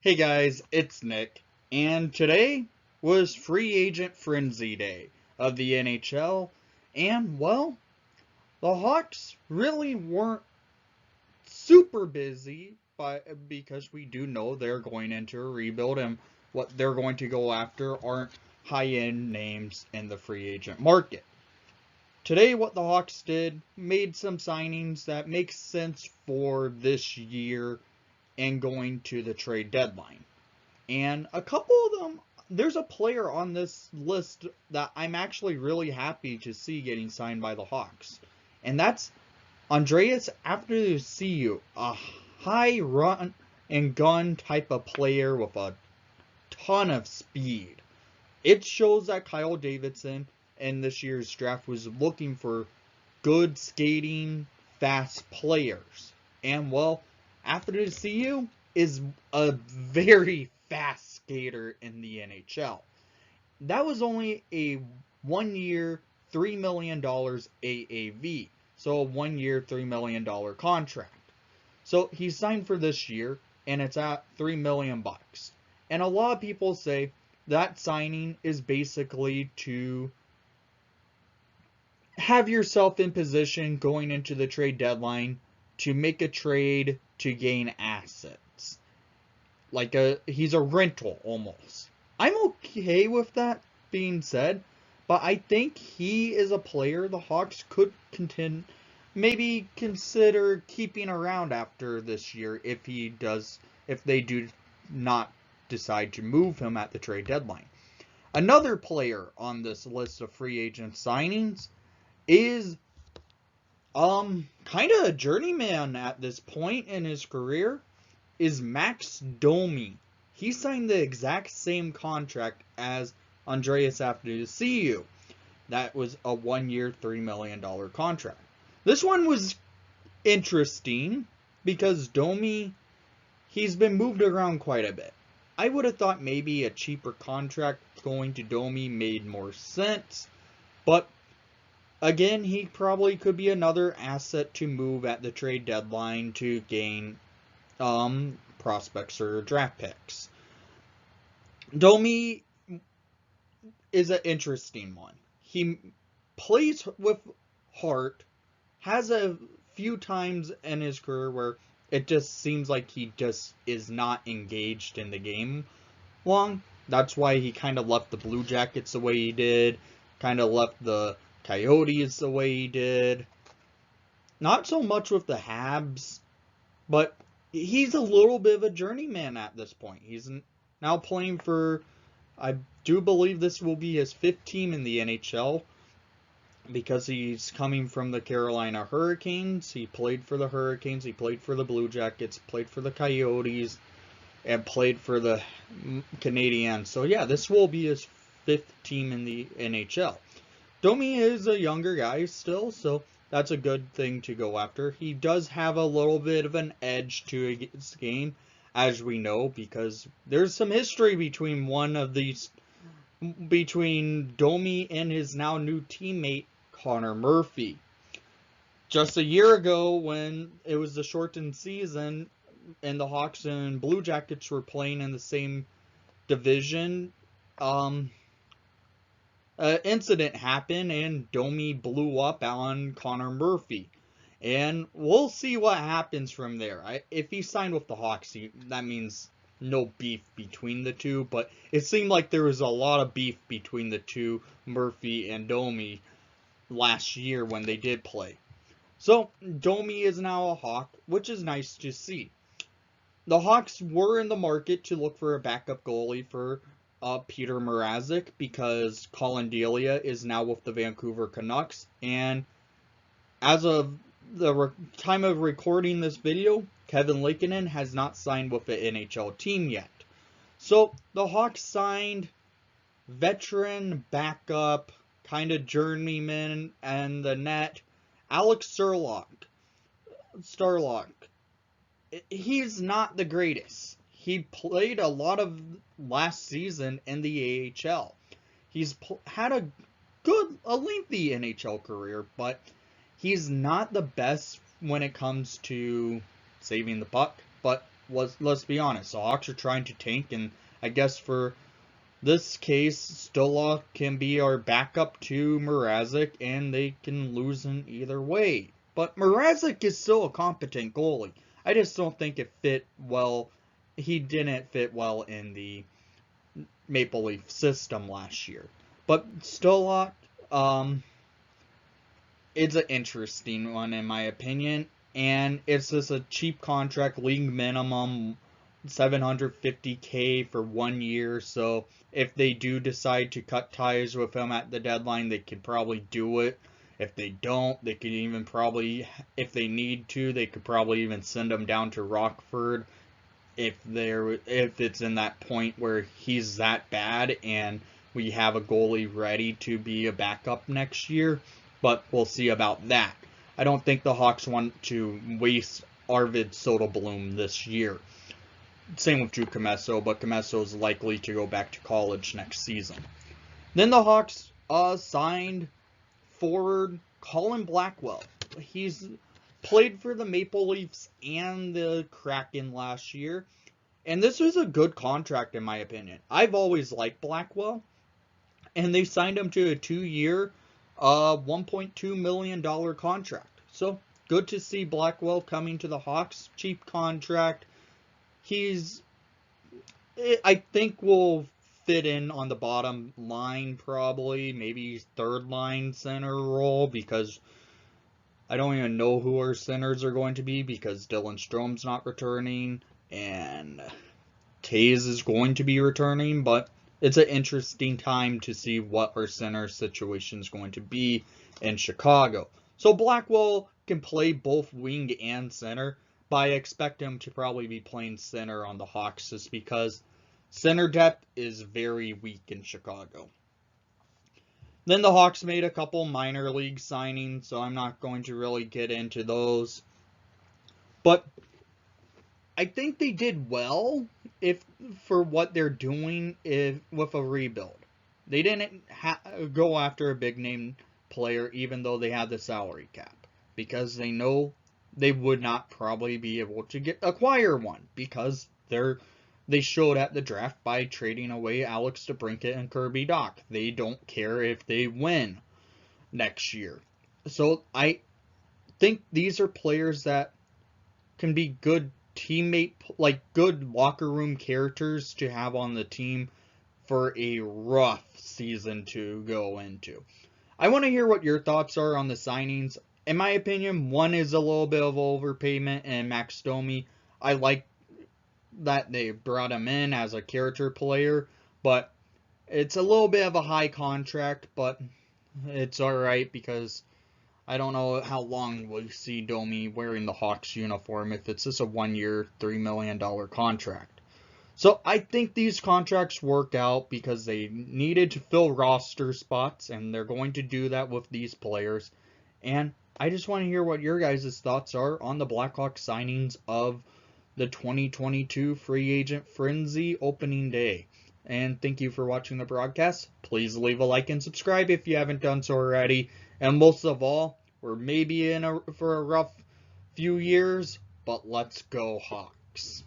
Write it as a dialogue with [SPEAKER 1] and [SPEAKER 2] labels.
[SPEAKER 1] Hey guys, it's Nick, and today was Free Agent Frenzy Day of the NHL, and well, the Hawks really weren't super busy because we do know they're going into a rebuild and what they're going to go after aren't high-end names in the free agent market. Today, what the Hawks did made some signings that make sense for this year and going to the trade deadline. And a couple of them, there's a player on this list that I'm actually really happy to see getting signed by the Hawks. And that's Andreas After a high run and gun type of player with a ton of speed. It shows that Kyle Davidson in this year's draft was looking for good skating, fast players. And well, After is a very fast skater in the NHL. That was only a 1 year, $3 million AAV. So a 1 year, $3 million contract. So he signed for this year, and it's at $3 million bucks. And a lot of people say that signing is basically to have yourself in position going into the trade deadline to make a trade to gain assets. He's a rental almost. I'm okay with that being said, but I think he is a player the Hawks could maybe consider keeping around after this year if they do not decide to move him at the trade deadline. Another player on this list of free agent signings is kind of a journeyman at this point in his career, is Max Domi. He signed the exact same contract as Andreas After. That was a 1 year, $3 million contract. This one was interesting because Domi, he's been moved around quite a bit. I would have thought maybe a cheaper contract going to Domi made more sense, but again, he probably could be another asset to move at the trade deadline to gain prospects or draft picks. Domi is an interesting one. He plays with heart, has a few times in his career where it just seems like he just is not engaged in the game long. That's why he kind of left the Blue Jackets the way he did, kind of left the Coyotes the way he did. Not so much with the Habs, but he's a little bit of a journeyman at this point. He's now playing for, I do believe this will be his fifth team in the NHL, because he's coming from the Carolina Hurricanes. He played for the Hurricanes, he played for the Blue Jackets, played for the Coyotes, and played for the Canadiens. So yeah, this will be his fifth team in the NHL. Domi is a younger guy still, so that's a good thing to go after. He does have a little bit of an edge to his game, as we know, because there's some history between Domi and his now new teammate, Connor Murphy. Just a year ago, when it was the shortened season and the Hawks and Blue Jackets were playing in the same division, incident happened and Domi blew up on Connor Murphy. And we'll see what happens from there. If he signed with the Hawks, that means no beef between the two. But it seemed like there was a lot of beef between the two, Murphy and Domi, last year when they did play. So Domi is now a Hawk, which is nice to see. The Hawks were in the market to look for a backup goalie for Peter Mrazek, because Colin Delia is now with the Vancouver Canucks, and as of the time of recording this video, Kevin Lankinen has not signed with the NHL team yet. So the Hawks signed veteran backup, kind of journeyman and the net, Alex Surlock. He's not the greatest. He played a lot of last season in the AHL. He's had a lengthy NHL career, but he's not the best when it comes to saving the puck. But let's be honest, the Hawks are trying to tank, and I guess for this case, Surlock can be our backup to Mrazek, and they can lose in either way. But Mrazek is still a competent goalie. I just don't think it fit well. He didn't fit well in the Maple Leaf system last year. But Surlock, it's an interesting one in my opinion, and it's just a cheap contract, league minimum, $750K for 1 year. So if they do decide to cut ties with him at the deadline, they could probably do it. If they don't, they could even probably, if they need to, they could probably even send him down to Rockford if it's in that point where he's that bad and we have a goalie ready to be a backup next year. But we'll see about that. I don't think the Hawks want to waste Arvid Soderblom this year. Same with Drew Commesso, but Commesso is likely to go back to college next season. Then the Hawks signed forward Colin Blackwell. He's played for the Maple Leafs and the Kraken last year, and this was a good contract in my opinion. I've always liked Blackwell, and they signed him to a 2-year, $1.2 million contract. So good to see Blackwell coming to the Hawks. Cheap contract. I think will fit in on the bottom line probably, maybe third line center role, because I don't even know who our centers are going to be because Dylan Strome's not returning and Taze is going to be returning, but it's an interesting time to see what our center situation is going to be in Chicago. So Blackwell can play both wing and center, but I expect him to probably be playing center on the Hawks just because center depth is very weak in Chicago. Then the Hawks made a couple minor league signings, so I'm not going to really get into those. But I think they did well for what they're doing with a rebuild. They didn't go after a big name player even though they had the salary cap, because they know they would not probably be able to acquire one, because they showed at the draft by trading away Alex DeBrincat and Kirby Dach. They don't care if they win next year. So I think these are players that can be good teammate, like good locker room characters to have on the team for a rough season to go into. I want to hear what your thoughts are on the signings. In my opinion, one is a little bit of overpayment, and Max Domi, I like that they brought him in as a character player, but it's a little bit of a high contract, but it's alright because I don't know how long we'll see Domi wearing the Hawks uniform if it's just a 1-year, $3 million contract. So I think these contracts work out because they needed to fill roster spots, and they're going to do that with these players. And I just want to hear what your guys' thoughts are on the Blackhawks signings of the 2022 free agent frenzy opening day. And thank you for watching the broadcast. Please leave a like and subscribe if you haven't done so already. And most of all, we're maybe for a rough few years, but let's go Hawks.